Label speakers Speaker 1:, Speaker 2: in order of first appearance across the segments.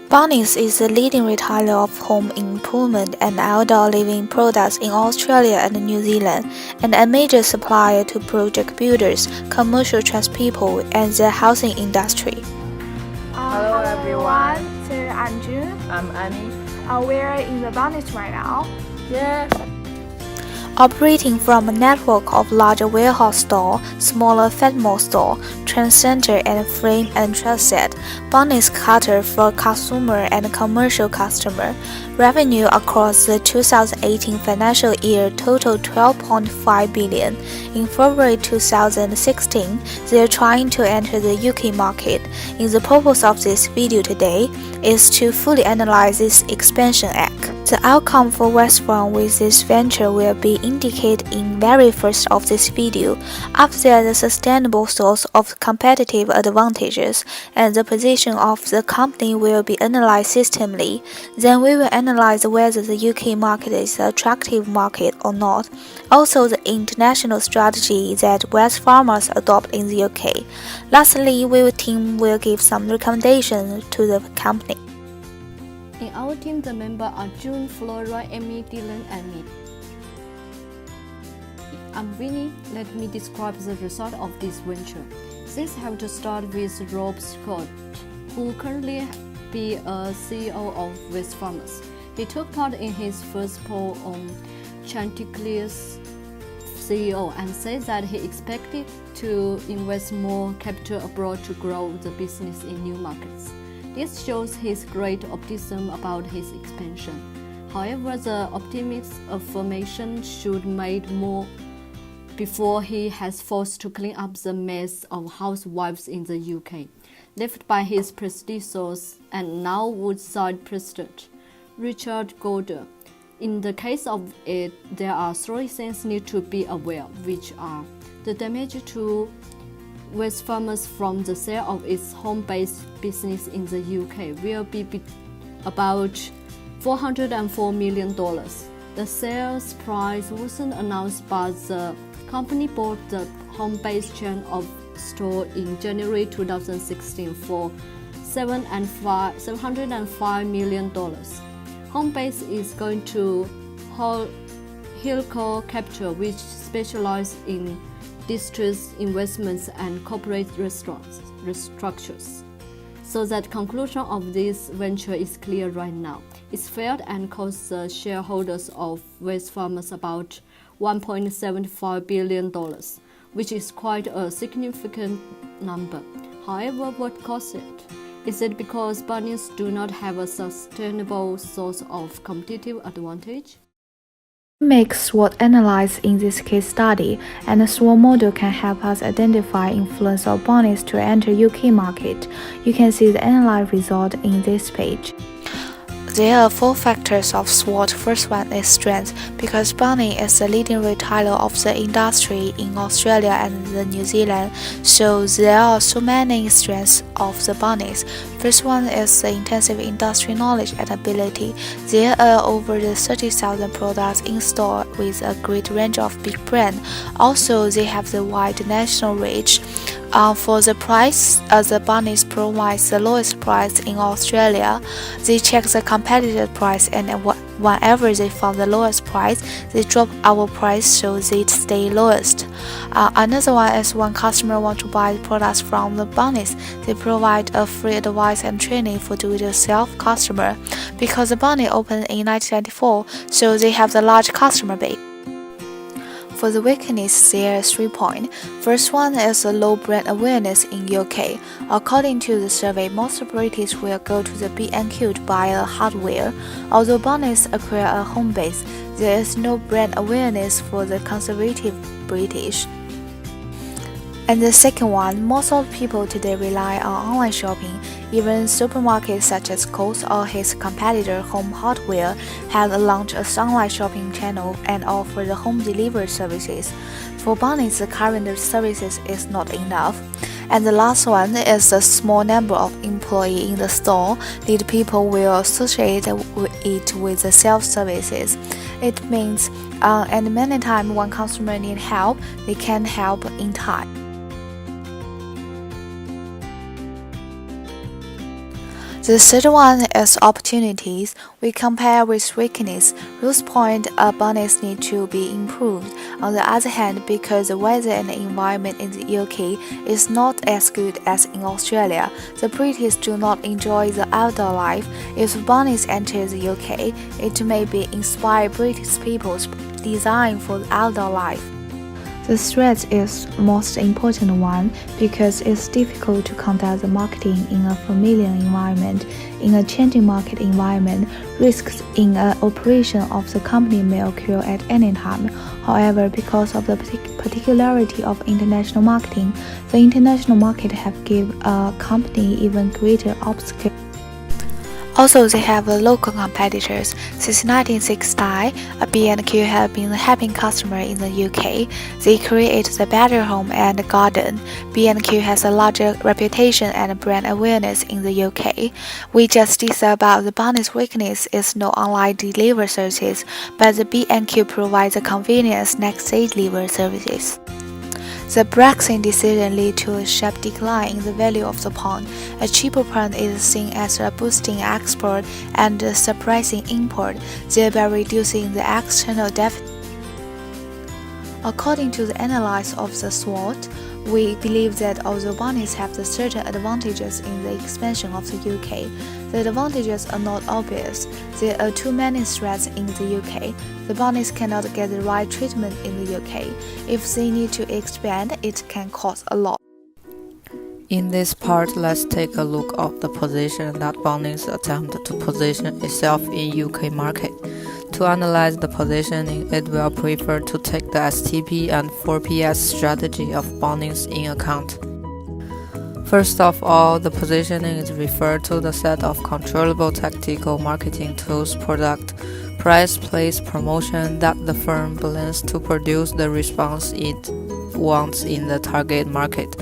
Speaker 1: Burnnings is the leading retailer of home improvement and outdoor living products in Australia and New Zealand, and a major supplier to project builders, commercial tradespeople, and the housing industry.
Speaker 2: Hello everyone.
Speaker 3: So I'm June.
Speaker 2: I'm Annie.
Speaker 3: We're in the Burnnings right now.
Speaker 2: Yes.
Speaker 1: Operating from a network of larger warehouse stores, smaller Fatmall stores, trend center and frame and truss set, Burnnings cater for consumer and commercial customer. Revenue across the 2018 financial year totaled $12.5 billion. In February 2016, they are trying to enter the UK market. The purpose of this video today is to fully analyze this expansion act. The outcome for Westbourne with this venture will be indicated in very first of this video. After that, the sustainable source of competitive advantages and the position of the company will be analyzed systemically. Then we will analyze whether the UK market is an attractive market or not. Also, the international strategy that West farmers adopt in the UK. Lastly, team will give some recommendations to the company.
Speaker 4: In our team, the members are June, Flora, Amy, Dylan, and me. I'm Winnie. Let me describe the result of this venture. Things have to start with Rob Scott, who currently be a CEO of West Farmers. He took part in his first poll on Chanticleer's CEO and said that he expected to invest more capital abroad to grow the business in new markets. This shows his great optimism about his expansion. However, the optimist affirmation should made more before he has forced to clean up the mess of housewives in the UK, left by his predecessors and now Woodside president, Richard Gordon. In the case of it, there are three things need to be aware, which are the damage to West Farmers from the sale of its home-based business in the UK will be about $404 million. The sales price wasn't announced, but the company bought the home-based chain of stores in January 2016 for $705 million. Home-base is going to Hillcore Capital, which specializes in distressed investments and corporate restructures. So that conclusion of this venture is clear right now. It's failed and cost the shareholders of West Farmers about $1.75 billion, which is quite a significant number. However, what caused it? Is it because Burnnings do not have a sustainable source of competitive advantage?
Speaker 1: Make SWOT analysis in this case study, and the SWOT model can help us identify influence of Burnnings to enter UK market. You can see the analysis result in this page. There are four factors of SWOT. First one is strength, because Burnnings is the leading retailer of the industry in Australia and New Zealand, so there are so many strengths of the Burnnings. First one is the intensive industry knowledge and ability. There are over 30,000 products in store with a great range of big brands. Also, they have the wide national reach. For the price, the Burnnings provides the lowest price in Australia. They check the competitive price, and whenever they found the lowest price, they drop our price so they stay lowest. Another one is when customer want to buy products from the Burnnings, they provide a free advice and training for do-it-yourself customer. Because the Burnnings opened in 1994, so they have the large customer base. For the weakness, there are 3 points. First one is a low brand awareness in UK. According to the survey, most British will go to the B&Q to buy a hardware. Although Burnnings acquire a home base, there is no brand awareness for the conservative British. And the second one, most of people today rely on online shopping. Even supermarkets such as Coles or his competitor Home Hardware have launched a online shopping channel and offer the home delivery services. For Burnnings, the current services is not enough. And the last one is the small number of employees in the store that people will associate it with the self-services. It means, and many times when customers need help, they can't help in time. The third one is opportunities. We compare with weakness. Ruth point Burnnings need to be improved. On the other hand, because the weather and environment in the UK is not as good as in Australia, the British do not enjoy the outdoor life. If Burnnings enters the UK, it may be inspire British people's design for the outdoor life. The threat is most important one because it's difficult to conduct the marketing in a familiar environment. In a changing market environment, risks in an operation of the company may occur at any time. However, because of the particularity of international marketing, the international market have given a company even greater obstacles. Also, they have local competitors. Since 1960, B&Q have been a happy customer in the UK. They create the better home and garden. B&Q has a larger reputation and brand awareness in the UK. We just discussed about the Burnnings' weakness is no online delivery services, but the B&Q provides a convenience next-day delivery services. The Brexit decision led to a sharp decline in the value of the pound. A cheaper pound is seen as a boosting export and suppressing import, thereby reducing the external deficit. According to the analysis of the SWOT, we believe that although Burnnings have the certain advantages in the expansion of the UK, the advantages are not obvious. There are too many threats in the UK. The Burnnings cannot get the right treatment in the UK. If they need to expand, it can cost a lot.
Speaker 2: In this part, let's take a look at the position that Burnnings attempted to position itself in UK market. To analyze the positioning, it will prefer to take the STP and 4PS strategy of Burnnings in account. First of all, the positioning is referred to the set of controllable tactical marketing tools, product, price, place, promotion that the firm plans to produce the response it wants in the target market.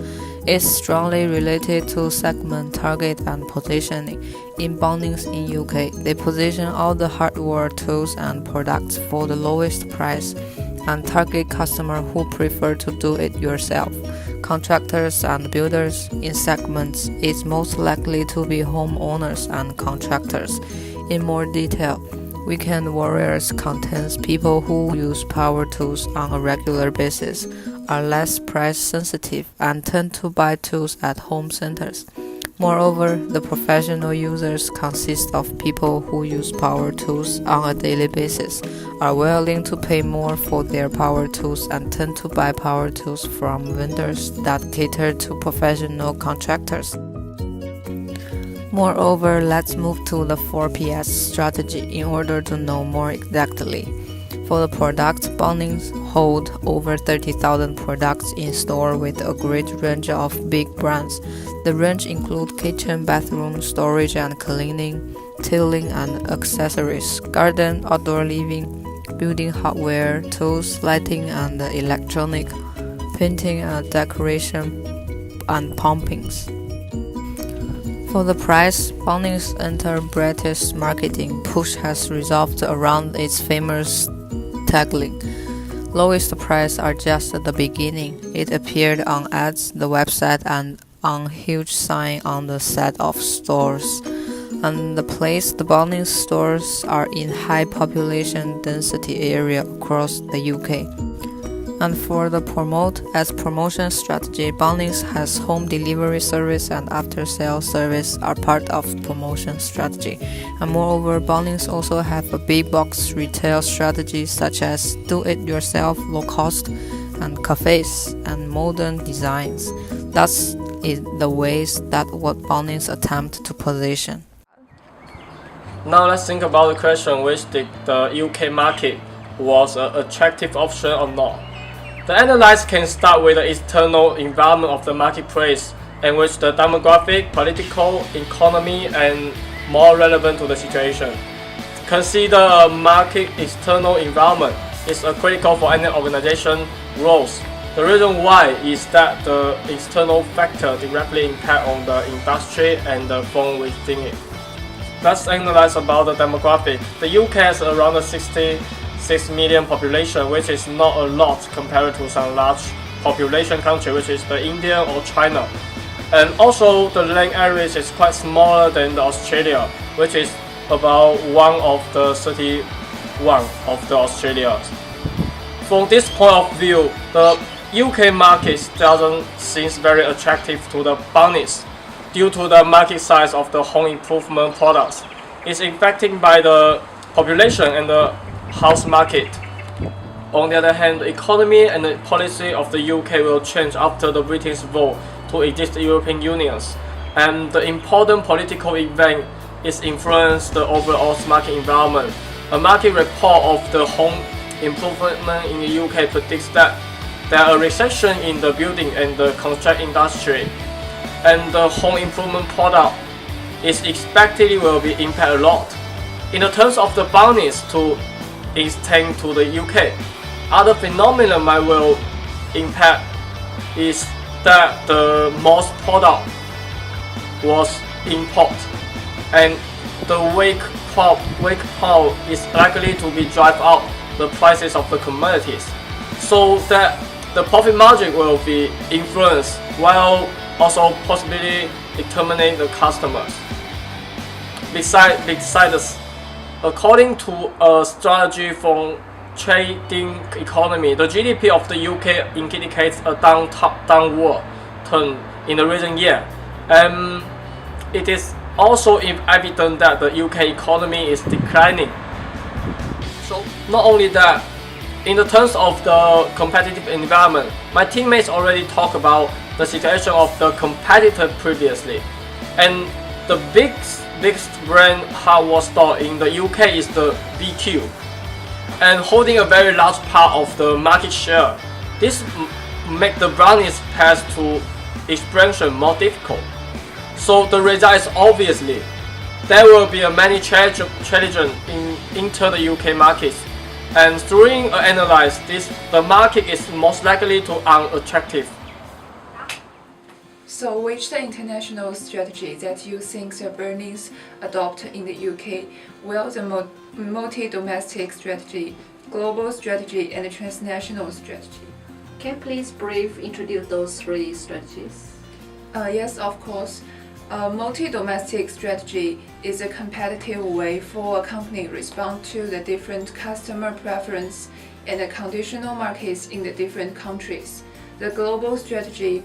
Speaker 2: It's strongly related to segment, target, and positioning. In Burnnings in UK, they position all the hardware tools and products for the lowest price and target customer who prefer to do it yourself. Contractors and builders in segments is most likely to be homeowners and contractors. In more detail, weekend warriors contains people who use power tools on a regular basis, are less price sensitive, and tend to buy tools at home centers. Moreover, the professional users consist of people who use power tools on a daily basis, are willing to pay more for their power tools, and tend to buy power tools from vendors that cater to professional contractors. Moreover, let's move to the 4PS strategy in order to know more exactly. For the products, Burnnings hold over 30,000 products in store with a great range of big brands. The range includes kitchen, bathroom, storage and cleaning, tailing and accessories, garden, outdoor living, building hardware, tools, lighting and electronic, painting and decoration, and pumpings. For the price, Burnnings' enterprise marketing push has revolved around its famous tagline, "Lowest price are just the beginning." It appeared on ads, the website, and on huge sign on the set of stores. And the place the Burnnings stores are in high population density area across the UK. And for the promotion strategy, Burnnings has home delivery service and after-sales service are part of promotion strategy. And moreover, Burnnings also have a big box retail strategy such as do-it-yourself, low-cost, and cafes and modern designs. That's the ways that what Burnnings attempt to position.
Speaker 5: Now let's think about the question which the UK market was an attractive option or not. The analysis can start with the external environment of the marketplace, in which the demographic, political, economy, and more relevant to the situation. Consider a market external environment is critical for any organization growth. The reason why is that the external factor directly impact on the industry and the firm within it. Let's analyze about the demographic. The UK has around 66 million population, which is not a lot compared to some large population country, which is the India or China. And also the land area is quite smaller than the Australia, which is about 1 of the 31 of the Australia. From this point of view, the UK market doesn't seem very attractive to the Burnnings due to the market size of the home improvement products. It's affected by the population and the house market. On the other hand, the economy and the policy of the UK will change after the British vote to exit the European Union, and the important political event is influence the overall market environment. A market report of the home improvement in the UK predicts that there are a recession in the building and the construction industry, and the home improvement product is expected will be impacted a lot. In the terms of the Burnnings to extend to the UK, other phenomena might will impact is that the most product was import, and the weak power is likely to be drive up the prices of the commodities, so that the profit margin will be influenced while also possibly determining the customers. Besides this, according to a strategy from trading economy, the GDP of the UK indicates a downward turn in the recent year. It is also evident that the UK economy is declining. So not only that, in the terms of the competitive environment, my teammates already talked about the situation of the competitor previously, and the biggest brand hardware store in the UK is the BQ, and holding a very large part of the market share. This makes the Burnnings path to expansion more difficult. So the result is obviously there will be many challenges in enter the UK markets, and during an analysis, the market is most likely to unattractive.
Speaker 6: So which the international strategy that you think the Burnnings adopt in the UK? Well, the multi-domestic strategy, global strategy, and transnational strategy.
Speaker 4: Can you please briefly introduce those 3 strategies?
Speaker 6: Yes, of course. A multi-domestic strategy is a competitive way for a company to respond to the different customer preference and the conditional markets in the different countries. The global strategy,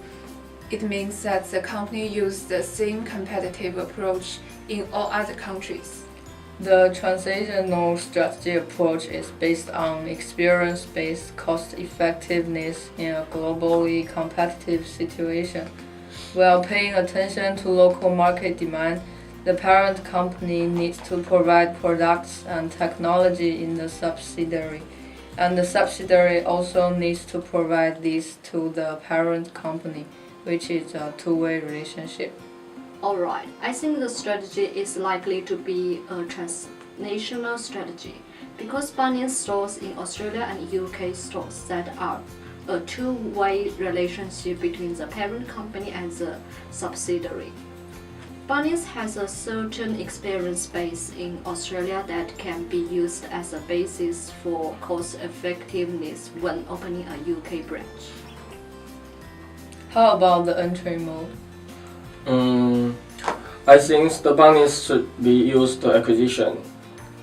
Speaker 6: it means that the company uses the same competitive approach in all other countries.
Speaker 2: The transitional strategy approach is based on experience-based cost effectiveness in a globally competitive situation. While paying attention to local market demand, the parent company needs to provide products and technology in the subsidiary, and the subsidiary also needs to provide these to the parent company, which is a two-way relationship.
Speaker 4: Alright, I think the strategy is likely to be a transnational strategy because Burnnings stores in Australia and UK stores that are a two-way relationship between the parent company and the subsidiary. Burnnings has a certain experience base in Australia that can be used as a basis for cost effectiveness when opening a UK branch.
Speaker 2: How about the entry mode?
Speaker 5: I think the Burnnings should be used the acquisition,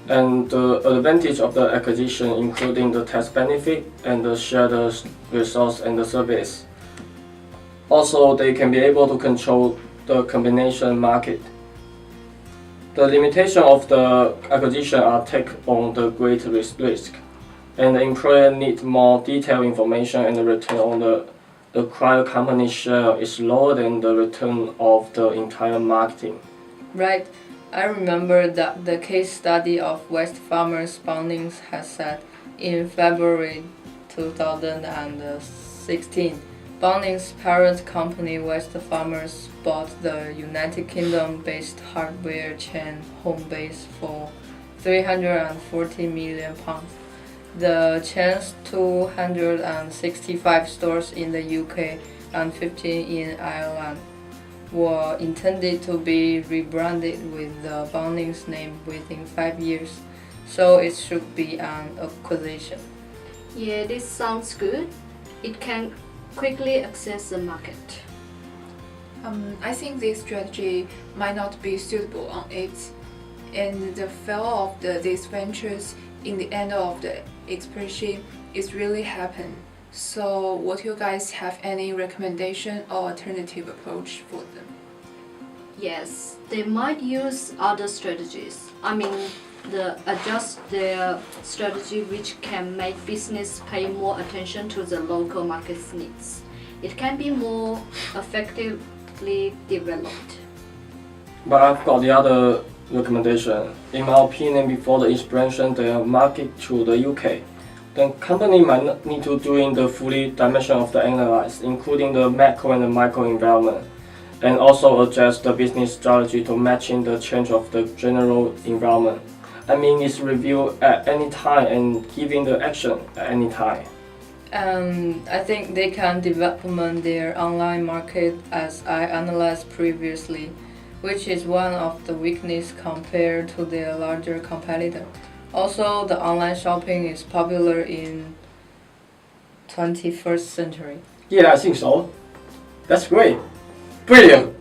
Speaker 5: and the advantage of the acquisition including the tax benefit and the shared resource and the service. Also, they can be able to control the combination market. The limitation of the acquisition are take on the great risk, and the employer need more detailed information, and the return on the acquired company share is lower than the return of the entire marketing.
Speaker 2: Right. I remember that the case study of West Farmers Burnnings has said in February 2016, Burnnings' parent company West Farmers bought the United Kingdom-based hardware chain Homebase for £340 million. The chain's 265 stores in the UK and 15 in Ireland were intended to be rebranded with the Burnnings name within 5 years, so it should be an acquisition.
Speaker 4: Yeah, this sounds good. It can quickly access the market.
Speaker 6: I think this strategy might not be suitable on it, and the failure of these ventures in the end of the expression is really happen. So, what you guys have any recommendation or alternative approach for them?
Speaker 4: Yes, they might use other strategies. Adjust their strategy which can make business pay more attention to the local market's needs. It can be more effectively developed.
Speaker 5: But I've got the other recommendation. In my opinion, before the expansion the market to the UK, the company might need to doing the fully dimension of the analysis, including the macro and the micro environment, and also adjust the business strategy to matching the change of the general environment. It's reviewed at any time and giving the action at any time.
Speaker 2: I think they can develop their online market as I analyzed previously, which is one of the weaknesses compared to their larger competitor. Also, the online shopping is popular in 21st century.
Speaker 5: Yeah, I think so. That's great. Brilliant.